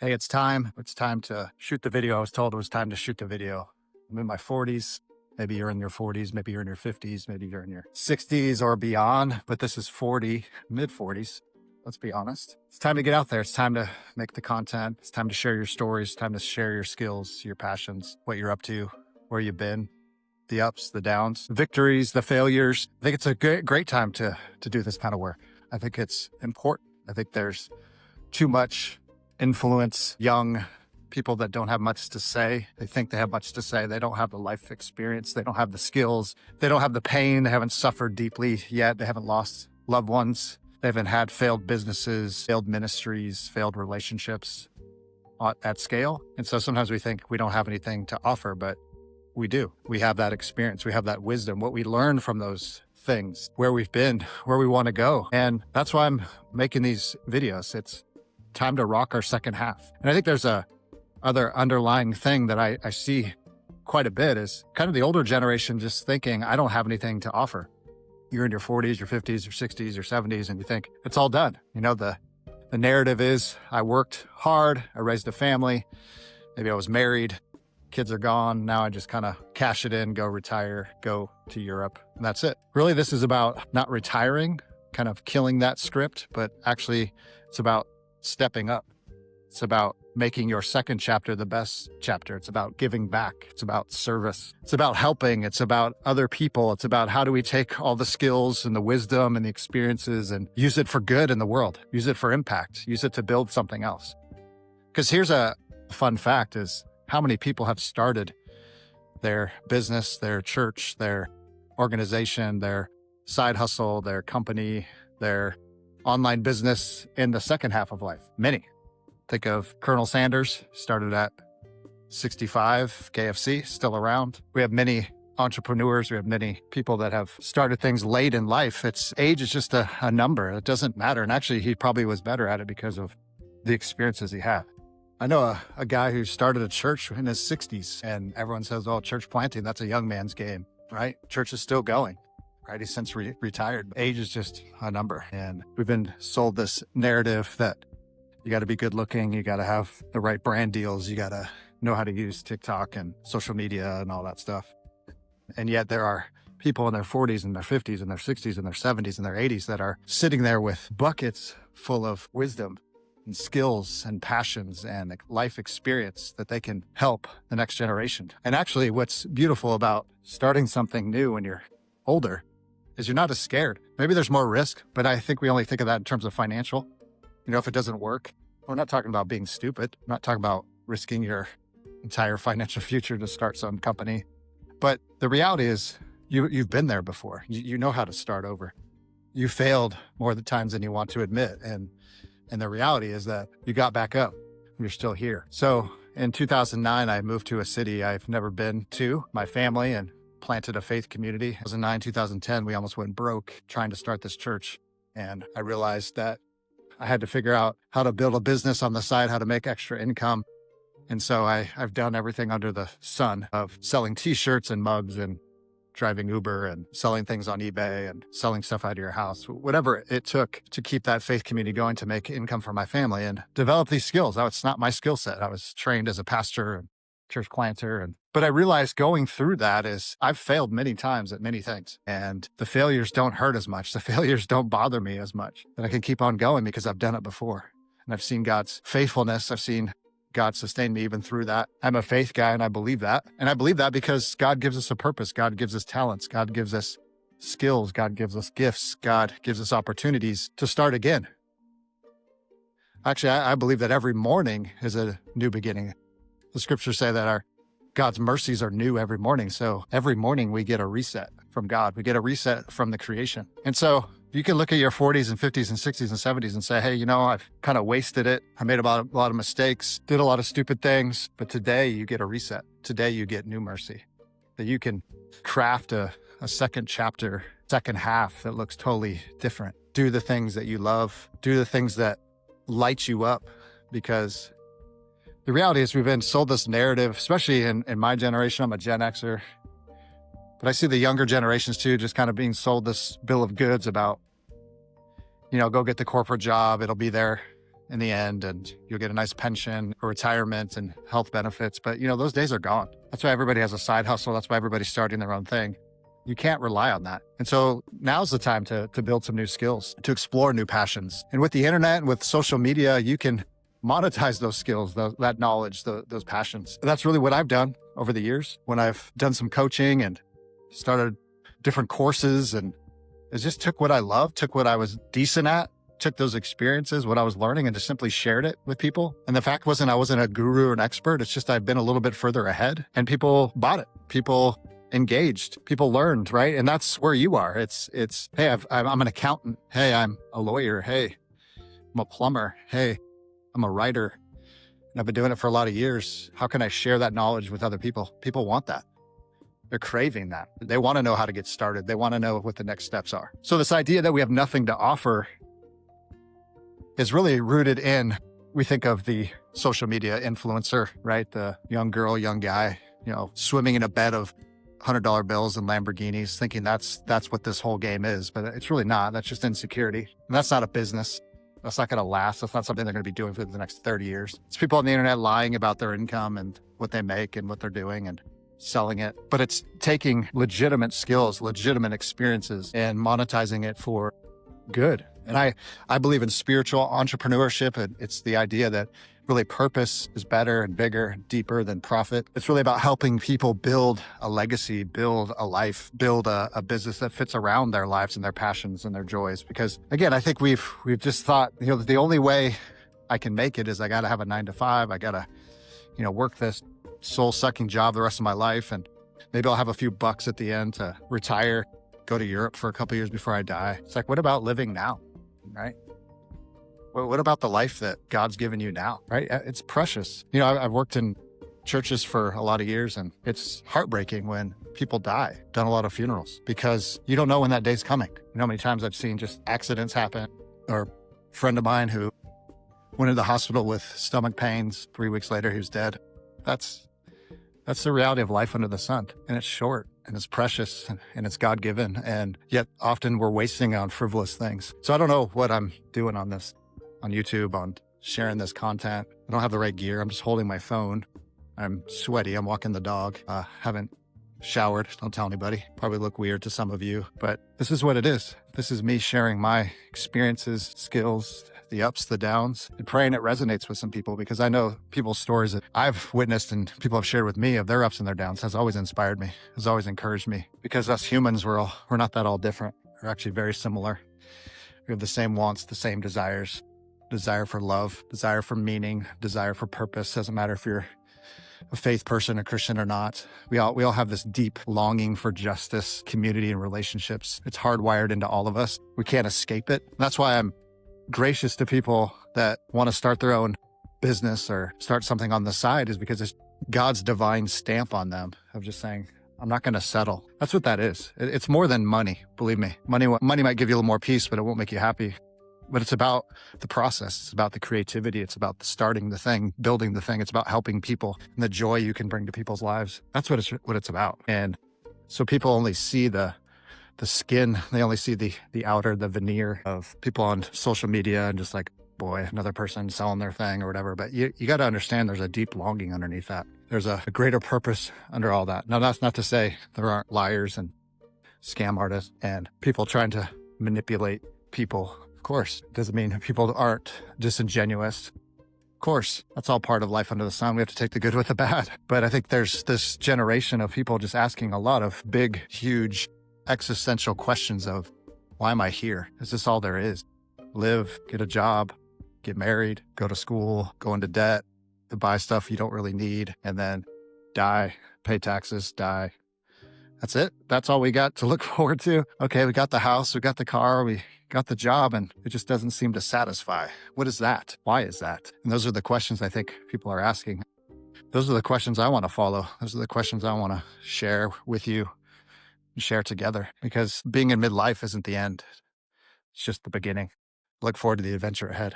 Hey, it's time. It's time to shoot the video. I was told it was time to shoot the video. I'm in my 40s. Maybe you're in your 40s. Maybe you're in your 50s. Maybe you're in your 60s or beyond. But this is 40, mid 40s. Let's be honest. It's time to get out there. It's time to make the content. It's time to share your stories. It's time to share your skills, your passions, what you're up to, where you've been, the ups, the downs, the victories, the failures. I think it's a great time to do this kind of work. I think it's important. I think there's too much influence young people that don't have much to say. They think they have much to say. They don't have the life experience. They don't have the skills. They don't have the pain. They haven't suffered deeply yet. They haven't lost loved ones. They haven't had failed businesses, failed ministries, failed relationships at scale. And so sometimes we think we don't have anything to offer, but we do. We have that experience. We have that wisdom, what we learned from those things, where we've been, where we want to go. And that's why I'm making these videos. It's time to rock our second half. And I think there's a other underlying thing that I see quite a bit is kind of the older generation just thinking, I don't have anything to offer. You're in your 40s, your 50s, your 60s, your 70s, and you think it's all done. You know, the narrative is I worked hard, I raised a family, maybe I was married, kids are gone. Now I just kind of cash it in, go retire, go to Europe, and that's it. Really, this is about not retiring, kind of killing that script, but actually it's about stepping up. It's about making your second chapter the best chapter. It's about giving back. It's about service. It's about helping. It's about other people. It's about how do we take all the skills and the wisdom and the experiences and use it for good in the world, use it for impact, use it to build something else. Because here's a fun fact is how many people have started their business, their church, their organization, their side hustle, their company, their online business in the second half of life. Many. Think of Colonel Sanders, started at 65, KFC, still around. We have many entrepreneurs. We have many people that have started things late in life. Age is just a number. It doesn't matter. And actually, he probably was better at it because of the experiences he had. I know a guy who started a church in his 60s, and everyone says, oh, church planting, that's a young man's game, right? Church is still going. Right? He's since retired. Age is just a number. And we've been sold this narrative that you got to be good looking. You got to have the right brand deals. You got to know how to use TikTok and social media and all that stuff. And yet there are people in their 40s and their 50s and their 60s and their 70s and their 80s that are sitting there with buckets full of wisdom and skills and passions and life experience that they can help the next generation. And actually what's beautiful about starting something new when you're older is you're not as scared. Maybe there's more risk, but I think we only think of that in terms of financial. You know, if it doesn't work, we're not talking about being stupid. I'm not talking about risking your entire financial future to start some company. But the reality is you've been there before. You know how to start over. You failed more the times than you want to admit. And the reality is that you got back up and you're still here. So in 2009, I moved to a city I've never been to, my family, and planted a faith community. 2009, 2010, we almost went broke trying to start this church. And I realized that I had to figure out how to build a business on the side, how to make extra income. And so I've done everything under the sun of selling t-shirts and mugs and driving Uber and selling things on eBay and selling stuff out of your house, whatever it took to keep that faith community going, to make income for my family and develop these skills. Now, it's not my skill set. I was trained as a pastor and church planter. But I realized going through that is I've failed many times at many things, and the failures don't hurt as much. The failures don't bother me as much, and I can keep on going because I've done it before. And I've seen God's faithfulness. I've seen God sustain me even through that. I'm a faith guy and I believe that. And I believe that because God gives us a purpose. God gives us talents. God gives us skills. God gives us gifts. God gives us opportunities to start again. Actually, I believe that every morning is a new beginning. The scriptures say that God's mercies are new every morning. So every morning we get a reset from God. We get a reset from the creation. And so you can look at your 40s and 50s and 60s and 70s and say, hey, you know, I've kind of wasted it. I made a lot of mistakes, did a lot of stupid things. But today you get a reset. Today you get new mercy. That you can craft a second chapter, second half that looks totally different. Do the things that you love. Do the things that light you up, because the reality is we've been sold this narrative, especially in my generation. I'm a Gen Xer, but I see the younger generations too, just kind of being sold this bill of goods about, you know, go get the corporate job. It'll be there in the end, and you'll get a nice pension or retirement and health benefits. But, those days are gone. That's why everybody has a side hustle. That's why everybody's starting their own thing. You can't rely on that. And so now's the time to build some new skills, to explore new passions. And with the internet and with social media, you can monetize those skills, that knowledge, those passions. And that's really what I've done over the years when I've done some coaching and started different courses, and it just took what I loved, took what I was decent at, took those experiences, what I was learning, and just simply shared it with people. And the fact wasn't I wasn't a guru or an expert. It's just I've been a little bit further ahead, and people bought it. People engaged, people learned, right? And that's where you are. It's hey, I'm an accountant. Hey, I'm a lawyer. Hey, I'm a plumber. Hey, I'm a writer. And I've been doing it for a lot of years. How can I share that knowledge with other people? People want that. They're craving that. They want to know how to get started. They want to know what the next steps are. So this idea that we have nothing to offer is really rooted in, we think of the social media influencer, right? The young girl, young guy, swimming in a bed of $100 bills and Lamborghinis, thinking that's what this whole game is. But it's really not. That's just insecurity. And that's not a business. That's not going to last. That's not something they're going to be doing for the next 30 years. It's people on the internet lying about their income and what they make and what they're doing and selling it. But it's taking legitimate skills, legitimate experiences, and monetizing it for good. And I believe in spiritual entrepreneurship. And it's the idea that really purpose is better and bigger and deeper than profit. It's really about helping people build a legacy, build a life, build a business that fits around their lives and their passions and their joys. Because again, I think we've just thought, the only way I can make it is I got to have a 9-to-5. I got to, work this soul-sucking job the rest of my life. And maybe I'll have a few bucks at the end to retire, go to Europe for a couple of years before I die. It's like, what about living now, right? What about the life that God's given you now, right? It's precious. I've worked in churches for a lot of years, and it's heartbreaking when people die. Done a lot of funerals because you don't know when that day's coming. How many times I've seen just accidents happen, or a friend of mine who went into the hospital with stomach pains. 3 weeks later, he was dead. That's the reality of life under the sun. And it's short, and it's precious, and it's God-given. And yet often we're wasting on frivolous things. So I don't know what I'm doing on YouTube, on sharing this content. I don't have the right gear. I'm just holding my phone. I'm sweaty. I'm walking the dog. Haven't showered. Don't tell anybody. Probably look weird to some of you, but this is what it is. This is me sharing my experiences, skills, the ups, the downs, and praying it resonates with some people, because I know people's stories that I've witnessed and people have shared with me of their ups and their downs has always inspired me, has always encouraged me, because us humans, we're not that all different. We're actually very similar. We have the same wants, the same desires. Desire for love, desire for meaning, desire for purpose. Doesn't matter if you're a faith person, a Christian or not. We all have this deep longing for justice, community, and relationships. It's hardwired into all of us. We can't escape it. That's why I'm gracious to people that want to start their own business or start something on the side, is because it's God's divine stamp on them of just saying, I'm not going to settle. That's what that is. It's more than money. Believe me, money might give you a little more peace, but it won't make you happy. But it's about the process. It's about the creativity. It's about starting the thing, building the thing. It's about helping people and the joy you can bring to people's lives. That's what it's about. And so people only see the skin. They only see the outer, the veneer of people on social media and just like, boy, another person selling their thing or whatever. But you got to understand there's a deep longing underneath that. There's a greater purpose under all that. Now, that's not to say there aren't liars and scam artists and people trying to manipulate people. Of course, it doesn't mean people aren't disingenuous. Of course, that's all part of life under the sun. We have to take the good with the bad. But I think there's this generation of people just asking a lot of big, huge, existential questions of, why am I here? Is this all there is? Live, get a job, get married, go to school, go into debt, to buy stuff you don't really need, and then die, pay taxes, die. That's it. That's all we got to look forward to. Okay, we got the house, we got the car, we got the job, and it just doesn't seem to satisfy. What is that? Why is that? And those are the questions I think people are asking. Those are the questions I want to follow. Those are the questions I want to share with you and share together, because being in midlife isn't the end. It's just the beginning. Look forward to the adventure ahead.